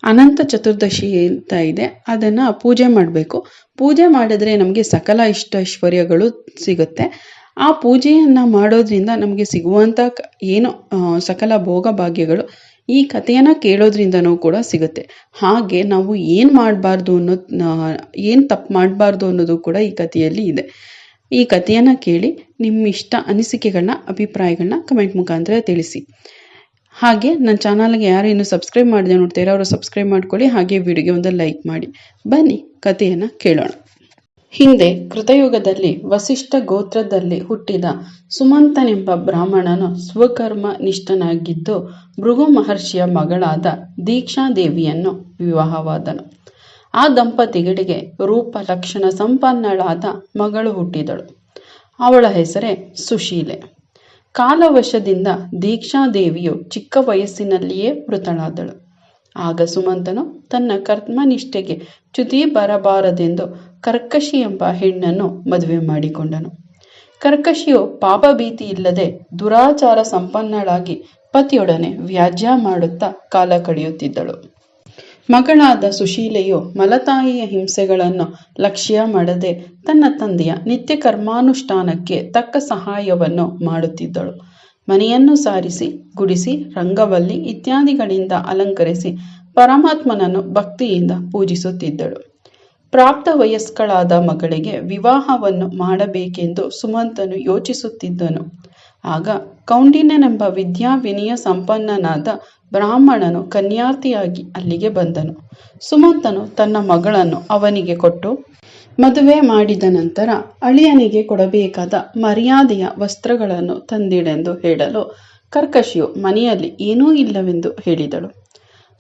ಅನಂತ ಚತುರ್ದಶಿ ಅಂತ ಇದೆ, ಅದನ್ನು ಪೂಜೆ ಮಾಡಬೇಕು. ಪೂಜೆ ಮಾಡಿದ್ರೆ ನಮಗೆ ಸಕಲ ಇಷ್ಟ ಐಶ್ವರ್ಯಗಳು ಸಿಗುತ್ತೆ. ಆ ಪೂಜೆಯನ್ನು ಮಾಡೋದ್ರಿಂದ ನಮಗೆ ಸಿಗುವಂಥ ಏನು ಸಕಲ ಭೋಗ ಭಾಗ್ಯಗಳು ಈ ಕಥೆಯನ್ನು ಕೇಳೋದ್ರಿಂದನೂ ಕೂಡ ಸಿಗುತ್ತೆ. ಹಾಗೆ ನಾವು ಏನು ಮಾಡಬಾರ್ದು ಏನು ತಪ್ಪು ಮಾಡಬಾರ್ದು ಅನ್ನೋದು ಕೂಡ ಈ ಕಥೆಯಲ್ಲಿ ಇದೆ. ಈ ಕಥೆಯನ್ನು ಕೇಳಿ ನಿಮ್ಮ ಇಷ್ಟ ಅನಿಸಿಕೆಗಳನ್ನ, ಅಭಿಪ್ರಾಯಗಳನ್ನ ಕಮೆಂಟ್ ಮುಖಾಂತರ ತಿಳಿಸಿ. ಹಾಗೆ ನನ್ನ ಚಾನಲ್ಗೆ ಯಾರು ಇನ್ನೂ ಸಬ್ಸ್ಕ್ರೈಬ್ ಮಾಡದೆ ನೋಡ್ತೀರಾ ಅವರು ಸಬ್ಸ್ಕ್ರೈಬ್ ಮಾಡ್ಕೊಳ್ಳಿ. ಹಾಗೆ ವಿಡಿಯೋಗೆ ಒಂದು ಲೈಕ್ ಮಾಡಿ. ಬನ್ನಿ ಕಥೆಯನ್ನು ಕೇಳೋಣ. ಹಿಂದೆ ಕೃತಯುಗದಲ್ಲಿ ವಸಿಷ್ಠ ಗೋತ್ರದಲ್ಲಿ ಹುಟ್ಟಿದ ಸುಮಂತನೆಂಬ ಬ್ರಾಹ್ಮಣನು ಸ್ವಕರ್ಮ ನಿಷ್ಠನಾಗಿದ್ದು ಭೃಗು ಮಹರ್ಷಿಯ ಮಗಳಾದ ದೀಕ್ಷಾದೇವಿಯನ್ನು ವಿವಾಹವಾದನು. ಆ ದಂಪತಿಗಳಿಗೆ ರೂಪ ಲಕ್ಷಣ ಸಂಪನ್ನಳಾದ ಮಗಳು ಹುಟ್ಟಿದಳು. ಅವಳ ಹೆಸರೇ ಸುಶೀಲೆ. ಕಾಲವಶದಿಂದ ದೀಕ್ಷಾದೇವಿಯು ಚಿಕ್ಕ ವಯಸ್ಸಿನಲ್ಲಿಯೇ ಮೃತಳಾದಳು. ಆಗ ಸುಮಂತನು ತನ್ನ ಕರ್ಮನಿಷ್ಠೆಗೆ ಚ್ಯುತಿ ಬರಬಾರದೆಂದು ಕರ್ಕಶಿ ಎಂಬ ಹೆಣ್ಣನ್ನು ಮದುವೆ ಮಾಡಿಕೊಂಡನು. ಕರ್ಕಶಿಯು ಪಾಪಭೀತಿ ಇಲ್ಲದೆ ದುರಾಚಾರ ಸಂಪನ್ನಳಾಗಿ ಪತಿಯೊಡನೆ ವ್ಯಾಜ್ಯ ಮಾಡುತ್ತಾ ಕಾಲ ಕಳೆಯುತ್ತಿದ್ದಳು. ಮಗಳಾದ ಸುಶೀಲೆಯು ಮಲತಾಯಿಯ ಹಿಂಸೆಗಳನ್ನು ಲಕ್ಷ್ಯ ಮಾಡದೆ ತನ್ನ ತಂದೆಯ ನಿತ್ಯ ಕರ್ಮಾನುಷ್ಠಾನಕ್ಕೆ ತಕ್ಕ ಸಹಾಯವನ್ನು ಮಾಡುತ್ತಿದ್ದಳು. ಮನೆಯನ್ನು ಸಾರಿಸಿ, ಗುಡಿಸಿ, ರಂಗವಲ್ಲಿ ಇತ್ಯಾದಿಗಳಿಂದ ಅಲಂಕರಿಸಿ ಪರಮಾತ್ಮನನ್ನು ಭಕ್ತಿಯಿಂದ ಪೂಜಿಸುತ್ತಿದ್ದಳು. ಪ್ರಾಪ್ತ ವಯಸ್ಕಳಾದ ಮಗಳಿಗೆ ವಿವಾಹವನ್ನು ಮಾಡಬೇಕೆಂದು ಸುಮಂತನು ಯೋಚಿಸುತ್ತಿದ್ದನು. ಆಗ ಕೌಂಡಿನ್ಯನೆಂಬ ವಿದ್ಯಾವಿನಯ ಸಂಪನ್ನನಾದ ಬ್ರಾಹ್ಮಣನು ಕನ್ಯಾರ್ಥಿಯಾಗಿ ಅಲ್ಲಿಗೆ ಬಂದನು. ಸುಮಂತನು ತನ್ನ ಮಗಳನ್ನು ಅವನಿಗೆ ಕೊಟ್ಟು ಮದುವೆ ಮಾಡಿದ ನಂತರ ಅಳಿಯನಿಗೆ ಕೊಡಬೇಕಾದ ಮರ್ಯಾದೆಯ ವಸ್ತ್ರಗಳನ್ನು ತಂದಿಡೆಂದು ಹೇಳಲು ಕರ್ಕಶಿಯು ಮನೆಯಲ್ಲಿ ಏನೂ ಇಲ್ಲವೆಂದು ಹೇಳಿದಳು.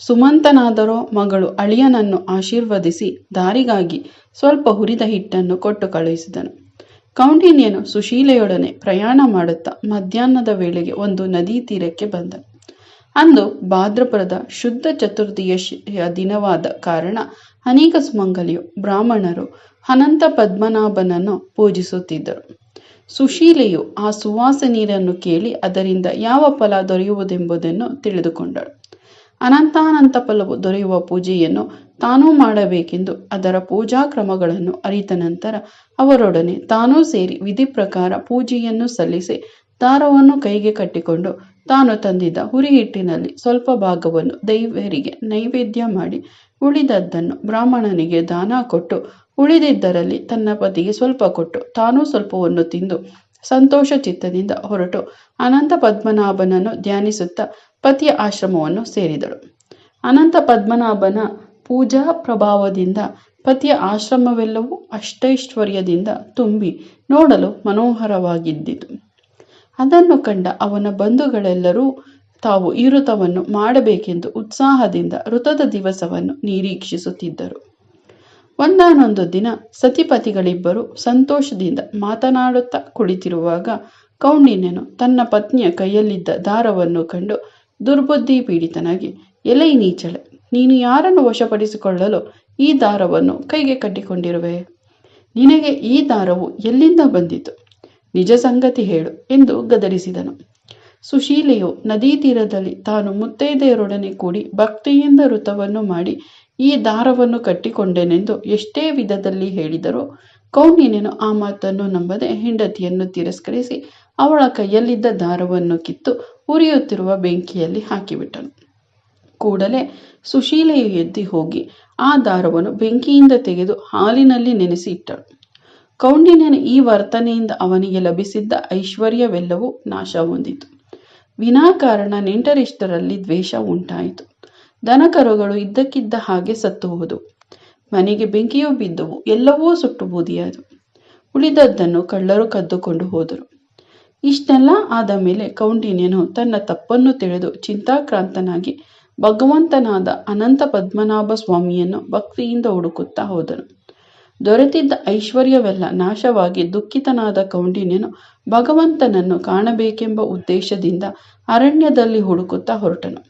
ಸುಮಂತನಾದರೋ ಮಗಳು ಅಳಿಯನನ್ನು ಆಶೀರ್ವದಿಸಿ ದಾರಿಗಾಗಿ ಸ್ವಲ್ಪ ಹುರಿದ ಹಿಟ್ಟನ್ನು ಕೊಟ್ಟು ಕಳುಹಿಸಿದನು. ಕೌಂಡಿನ್ಯನು ಸುಶೀಲೆಯೊಡನೆ ಪ್ರಯಾಣ ಮಾಡುತ್ತಾ ಮಧ್ಯಾಹ್ನದ ವೇಳೆಗೆ ಒಂದು ನದಿ ತೀರಕ್ಕೆ ಬಂದನು. ಅಂದು ಭಾದ್ರಪದ ಶುದ್ಧ ಚತುರ್ದಶಿಯ ದಿನವಾದ ಕಾರಣ ಅನೇಕ ಸುಮಂಗಲಿಯು ಬ್ರಾಹ್ಮಣರು ಅನಂತ ಪದ್ಮನಾಭನನ್ನು ಪೂಜಿಸುತ್ತಿದ್ದರು. ಸುಶೀಲೆಯು ಆ ಸುವಾಸ ನೀರನ್ನು ಕೇಳಿ ಅದರಿಂದ ಯಾವ ಫಲ ದೊರೆಯುವುದೆಂಬುದನ್ನು ತಿಳಿದುಕೊಂಡಳು. ಅನಂತಾನಂತ ಫಲವು ದೊರೆಯುವ ಪೂಜೆಯನ್ನು ತಾನೂ ಮಾಡಬೇಕೆಂದು ಅದರ ಪೂಜಾ ಕ್ರಮಗಳನ್ನು ಅರಿತ ನಂತರ ಅವರೊಡನೆ ತಾನೂ ಸೇರಿ ವಿಧಿ ಪ್ರಕಾರ ಪೂಜೆಯನ್ನು ಸಲ್ಲಿಸಿ ದಾರವನ್ನು ಕೈಗೆ ಕಟ್ಟಿಕೊಂಡು ತಾನು ತಂದಿದ್ದ ಹುರಿ ಹಿಟ್ಟಿನಲ್ಲಿ ಸ್ವಲ್ಪ ಭಾಗವನ್ನು ದೈವರಿಗೆ ನೈವೇದ್ಯ ಮಾಡಿ ಉಳಿದದ್ದನ್ನು ಬ್ರಾಹ್ಮಣನಿಗೆ ದಾನ ಕೊಟ್ಟು ಉಳಿದಿದ್ದರಲ್ಲಿ ತನ್ನ ಪತಿಗೆ ಸ್ವಲ್ಪ ಕೊಟ್ಟು ತಾನೂ ಸ್ವಲ್ಪವನ್ನು ತಿಂದು ಸಂತೋಷ ಚಿತ್ತದಿಂದ ಹೊರಟು ಅನಂತ ಪದ್ಮನಾಭನನ್ನು ಧ್ಯಾನಿಸುತ್ತಾ ಪತಿಯ ಆಶ್ರಮವನ್ನು ಸೇರಿದಳು. ಅನಂತ ಪದ್ಮನಾಭನ ಪೂಜಾ ಪ್ರಭಾವದಿಂದ ಪತಿಯ ಆಶ್ರಮವೆಲ್ಲವೂ ಅಷ್ಟೈಶ್ವರ್ಯದಿಂದ ತುಂಬಿ ನೋಡಲು ಮನೋಹರವಾಗಿದ್ದಿತು. ಅದನ್ನು ಕಂಡ ಅವನ ಬಂಧುಗಳೆಲ್ಲರೂ ತಾವು ಈ ಋತವನ್ನು ಮಾಡಬೇಕೆಂದು ಉತ್ಸಾಹದಿಂದ ಋತದ ದಿವಸವನ್ನು ನಿರೀಕ್ಷಿಸುತ್ತಿದ್ದರು. ಒಂದಾನೊಂದು ದಿನ ಸತಿಪತಿಗಳಿಬ್ಬರು ಸಂತೋಷದಿಂದ ಮಾತನಾಡುತ್ತಾ ಕುಳಿತಿರುವಾಗ ಕೌಂಡಿನ್ಯನು ತನ್ನ ಪತ್ನಿಯ ಕೈಯಲ್ಲಿದ್ದ ದಾರವನ್ನು ಕಂಡು ದುರ್ಬುದ್ಧಿ ಪೀಡಿತನಾಗಿ, ಎಲೈ ನೀಚಳೆ, ನೀನು ಯಾರನ್ನು ವಶಪಡಿಸಿಕೊಳ್ಳಲು ಈ ದಾರವನ್ನು ಕೈಗೆ ಕಟ್ಟಿಕೊಂಡಿರುವೆ? ನಿನಗೆ ಈ ದಾರವು ಎಲ್ಲಿಂದ ಬಂದಿತು? ನಿಜ ಸಂಗತಿ ಹೇಳು ಎಂದು ಗದರಿಸಿದನು. ಸುಶೀಲೆಯು ನದಿ ತೀರದಲ್ಲಿ ತಾನು ಮುತ್ತೈದೆಯರೊಡನೆ ಕೂಡಿ ಭಕ್ತಿಯಿಂದ ಋತವನ್ನು ಮಾಡಿ ಈ ದಾರವನ್ನು ಕಟ್ಟಿಕೊಂಡೆನೆಂದು ಎಷ್ಟೇ ವಿಧದಲ್ಲಿ ಹೇಳಿದರೂ ಕೌಂಡಿನ್ಯನು ಆ ಮಾತನ್ನು ನಂಬದೆ ಹೆಂಡತಿಯನ್ನು ತಿರಸ್ಕರಿಸಿ ಅವಳ ಕೈಯಲ್ಲಿದ್ದ ದಾರವನ್ನು ಕಿತ್ತು ಉರಿಯುತ್ತಿರುವ ಬೆಂಕಿಯಲ್ಲಿ ಹಾಕಿಬಿಟ್ಟನು. ಕೂಡಲೇ ಸುಶೀಲೆಯು ಎದ್ದು ಹೋಗಿ ಆ ದಾರವನ್ನು ಬೆಂಕಿಯಿಂದ ತೆಗೆದು ಹಾಲಿನಲ್ಲಿ ನೆನೆಸಿ ಇಟ್ಟಳು. ಕೌಂಡಿನ್ಯನ ಈ ವರ್ತನೆಯಿಂದ ಅವನಿಗೆ ಲಭಿಸಿದ್ದ ಐಶ್ವರ್ಯವೆಲ್ಲವೂ ನಾಶ ಹೊಂದಿತು. ವಿನಾಕಾರಣ ನೆಂಟರಿಷ್ಟರಲ್ಲಿ ದ್ವೇಷ ಉಂಟಾಯಿತು. ದನಕರುಗಳು ಇದ್ದಕ್ಕಿದ್ದ ಹಾಗೆ ಸತ್ತು ಹೋದವು. ಮನೆಗೆ ಬೆಂಕಿಯೂ ಬಿದ್ದವು. ಎಲ್ಲವೂ ಸುಟ್ಟು ಬೂದಿಯಾದವು. ಉಳಿದದ್ದನ್ನು ಕಳ್ಳರು ಕದ್ದುಕೊಂಡು ಹೋದರು. ಇಷ್ಟೆಲ್ಲ ಆದ ಮೇಲೆ ಕೌಂಡಿನ್ಯನು ತನ್ನ ತಪ್ಪನ್ನು ತಿಳಿದು ಚಿಂತಾಕ್ರಾಂತನಾಗಿ ಭಗವಂತನಾದ ಅನಂತ ಪದ್ಮನಾಭ ಸ್ವಾಮಿಯನ್ನು ಭಕ್ತಿಯಿಂದ ಹುಡುಕುತ್ತಾ ಹೋದನು. ದೊರೆತಿದ್ದ ಐಶ್ವರ್ಯವೆಲ್ಲ ನಾಶವಾಗಿ ದುಃಖಿತನಾದ ಕೌಂಡಿನ್ಯನು ಭಗವಂತನನ್ನು ಕಾಣಬೇಕೆಂಬ ಉದ್ದೇಶದಿಂದ ಅರಣ್ಯದಲ್ಲಿ ಹುಡುಕುತ್ತಾ ಹೊರಟನು.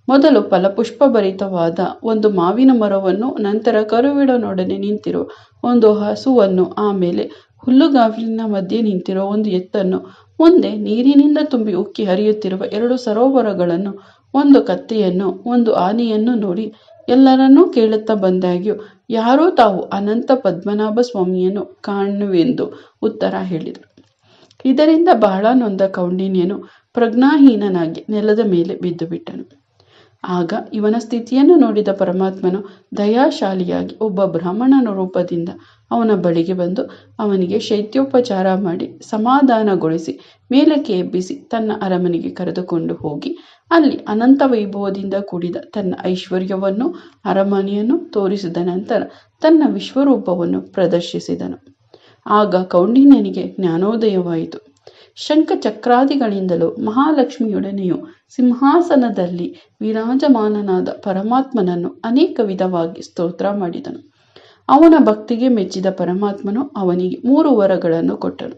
ಮೊದಲು ಫಲಪುಷ್ಪಭರಿತವಾದ ಒಂದು ಮಾವಿನ ಮರವನ್ನು, ನಂತರ ಕರುವಿಡನೊಡನೆ ನಿಂತಿರುವ ಒಂದು ಹಸುವನ್ನು, ಆಮೇಲೆ ಹುಲ್ಲುಗಾವಲಿನ ಮಧ್ಯೆ ನಿಂತಿರುವ ಒಂದು ಎತ್ತನ್ನು, ಮುಂದೆ ನೀರಿನಿಂದ ತುಂಬಿ ಉಕ್ಕಿ ಹರಿಯುತ್ತಿರುವ 2 ಸರೋವರಗಳನ್ನು, ಒಂದು ಕತ್ತೆಯನ್ನು, ಒಂದು ಆನೆಯನ್ನು ನೋಡಿ ಎಲ್ಲರನ್ನೂ ಕೇಳುತ್ತಾ ಬಂದಾಗ್ಯೂ ಯಾರೂ ತಾವು ಅನಂತ ಪದ್ಮನಾಭ ಸ್ವಾಮಿಯನ್ನು ಕಾಣುವೆಂದು ಉತ್ತರ ಹೇಳಿದರು. ಇದರಿಂದ ಬಹಳ ನೊಂದ ಕೌಂಡಿನ್ಯನು ಪ್ರಜ್ಞಾಹೀನನಾಗಿ ನೆಲದ ಮೇಲೆ ಬಿದ್ದು ಬಿಟ್ಟನು. ಆಗ ಇವನ ಸ್ಥಿತಿಯನ್ನು ನೋಡಿದ ಪರಮಾತ್ಮನು ದಯಾಶಾಲಿಯಾಗಿ ಒಬ್ಬ ಬ್ರಾಹ್ಮಣನ ರೂಪದಿಂದ ಅವನ ಬಳಿಗೆ ಬಂದು ಅವನಿಗೆ ಶೈತ್ಯೋಪಚಾರ ಮಾಡಿ ಸಮಾಧಾನಗೊಳಿಸಿ ಮೇಲಕ್ಕೆ ಎಬ್ಬಿಸಿ ತನ್ನ ಅರಮನೆಗೆ ಕರೆದುಕೊಂಡು ಹೋಗಿ ಅಲ್ಲಿ ಅನಂತ ವೈಭವದಿಂದ ಕೂಡಿದ ತನ್ನ ಐಶ್ವರ್ಯವನ್ನು ಅರಮನೆಯನ್ನು ತೋರಿಸಿದ ನಂತರ ತನ್ನ ವಿಶ್ವರೂಪವನ್ನು ಪ್ರದರ್ಶಿಸಿದನು. ಆಗ ಕೌಂಡಿನ್ಯನಿಗೆ ಜ್ಞಾನೋದಯವಾಯಿತು. ಶಂಖ ಚಕ್ರಾದಿಗಳಿಂದಲೂ ಮಹಾಲಕ್ಷ್ಮಿಯೊಡನೆಯೂ ಸಿಂಹಾಸನದಲ್ಲಿ ವಿರಾಜಮಾನನಾದ ಪರಮಾತ್ಮನನ್ನು ಅನೇಕ ವಿಧವಾಗಿ ಸ್ತೋತ್ರ ಮಾಡಿದನು. ಅವನ ಭಕ್ತಿಗೆ ಮೆಚ್ಚಿದ ಪರಮಾತ್ಮನು ಅವನಿಗೆ 3 ವರಗಳನ್ನು ಕೊಟ್ಟನು.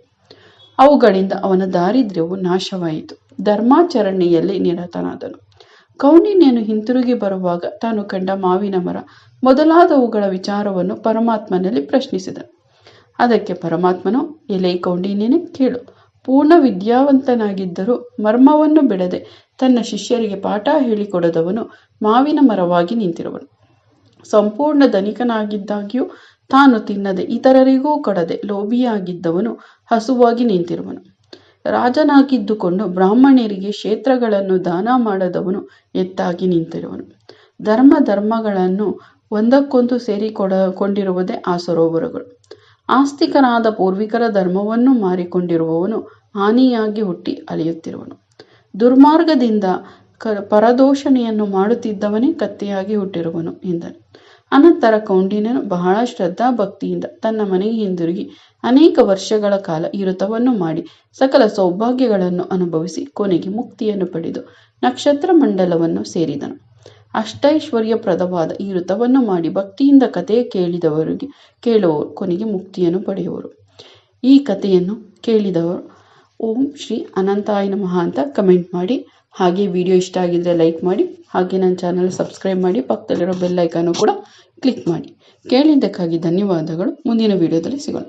ಅವುಗಳಿಂದ ಅವನ ದಾರಿದ್ರ್ಯವು ನಾಶವಾಯಿತು. ಧರ್ಮಾಚರಣೆಯಲ್ಲಿ ನಿರತನಾದನು. ಕೌಂಡಿನ್ಯನು ಹಿಂತಿರುಗಿ ಬರುವಾಗ ತಾನು ಕಂಡ ಮಾವಿನ ಮರ ಮೊದಲಾದವುಗಳ ವಿಚಾರವನ್ನು ಪರಮಾತ್ಮನಲ್ಲಿ ಪ್ರಶ್ನಿಸಿದನು. ಅದಕ್ಕೆ ಪರಮಾತ್ಮನು, ಎಲೆ ಕೌಂಡಿನ್ಯನೇ, ಕೇಳು. ಪೂರ್ಣ ವಿದ್ಯಾವಂತನಾಗಿದ್ದರೂ ಮರ್ಮವನ್ನು ಬಿಡದೆ ತನ್ನ ಶಿಷ್ಯರಿಗೆ ಪಾಠ ಹೇಳಿಕೊಡದವನು ಮಾವಿನ ಮರವಾಗಿ ನಿಂತಿರುವನು. ಸಂಪೂರ್ಣ ಧನಿಕನಾಗಿದ್ದಾಗ್ಯೂ ತಾನು ತಿನ್ನದೆ ಇತರರಿಗೂ ಕೊಡದೆ ಲೋಭಿಯಾಗಿದ್ದವನು ಹಸುವಾಗಿ ನಿಂತಿರುವನು. ರಾಜನಾಗಿದ್ದುಕೊಂಡು ಬ್ರಾಹ್ಮಣರಿಗೆ ಕ್ಷೇತ್ರಗಳನ್ನು ದಾನ ಮಾಡದವನು ಎತ್ತಾಗಿ ನಿಂತಿರುವನು. ಧರ್ಮಗಳನ್ನು ಒಂದಕ್ಕೊಂದು ಸೇರಿಕೊಂಡಿರುವುದೇ ಆ ಸರೋವರಗಳು. ಆಸ್ತಿಕರಾದ ಪೂರ್ವಿಕರ ಧರ್ಮವನ್ನು ಮಾರಿಕೊಂಡಿರುವವನು ಹಾನಿಯಾಗಿ ಹುಟ್ಟಿ ಅಲಿಯುತ್ತಿರುವನು. ದುರ್ಮಾರ್ಗದಿಂದ ಪರದೋಷಣೆಯನ್ನು ಮಾಡುತ್ತಿದ್ದವನೇ ಕತ್ತೆಯಾಗಿ ಹುಟ್ಟಿರುವನು ಎಂದನು. ಅನಂತರ ಕೌಂಡಿನ್ಯನು ಬಹಳ ಶ್ರದ್ಧಾ ಭಕ್ತಿಯಿಂದ ತನ್ನ ಮನೆಗೆ ಹಿಂದಿರುಗಿ ಅನೇಕ ವರ್ಷಗಳ ಕಾಲ ಈ ವ್ರತವನ್ನು ಮಾಡಿ ಸಕಲ ಸೌಭಾಗ್ಯಗಳನ್ನು ಅನುಭವಿಸಿ ಕೊನೆಗೆ ಮುಕ್ತಿಯನ್ನು ಪಡೆದು ನಕ್ಷತ್ರ ಮಂಡಲವನ್ನು ಸೇರಿದನು. ಅಷ್ಟೈಶ್ವರ್ಯಪ್ರದವಾದ ಈ ವ್ರತವನ್ನು ಮಾಡಿ ಭಕ್ತಿಯಿಂದ ಕಥೆ ಕೇಳುವವರು ಕೊನೆಗೆ ಮುಕ್ತಿಯನ್ನು ಪಡೆಯುವರು. ಈ ಕಥೆಯನ್ನು ಕೇಳಿದವರು ಓಂ ಶ್ರೀ ಅನಂತಾಯ ನಮಃ ಅಂತ ಕಮೆಂಟ್ ಮಾಡಿ. ಹಾಗೆ ವಿಡಿಯೋ ಇಷ್ಟ ಆಗಿದ್ರೆ ಲೈಕ್ ಮಾಡಿ. ಹಾಗೆ ನನ್ನ ಚಾನಲ್ ಸಬ್ಸ್ಕ್ರೈಬ್ ಮಾಡಿ. ಪಕ್ಕದಲ್ಲಿರೋ ಬೆಲ್ ಐಕಾನು ಕೂಡ ಕ್ಲಿಕ್ ಮಾಡಿ. ಕೇಳಿದ್ದಕ್ಕಾಗಿ ಧನ್ಯವಾದಗಳು. ಮುಂದಿನ ವಿಡಿಯೋದಲ್ಲಿ ಸಿಗೋಣ.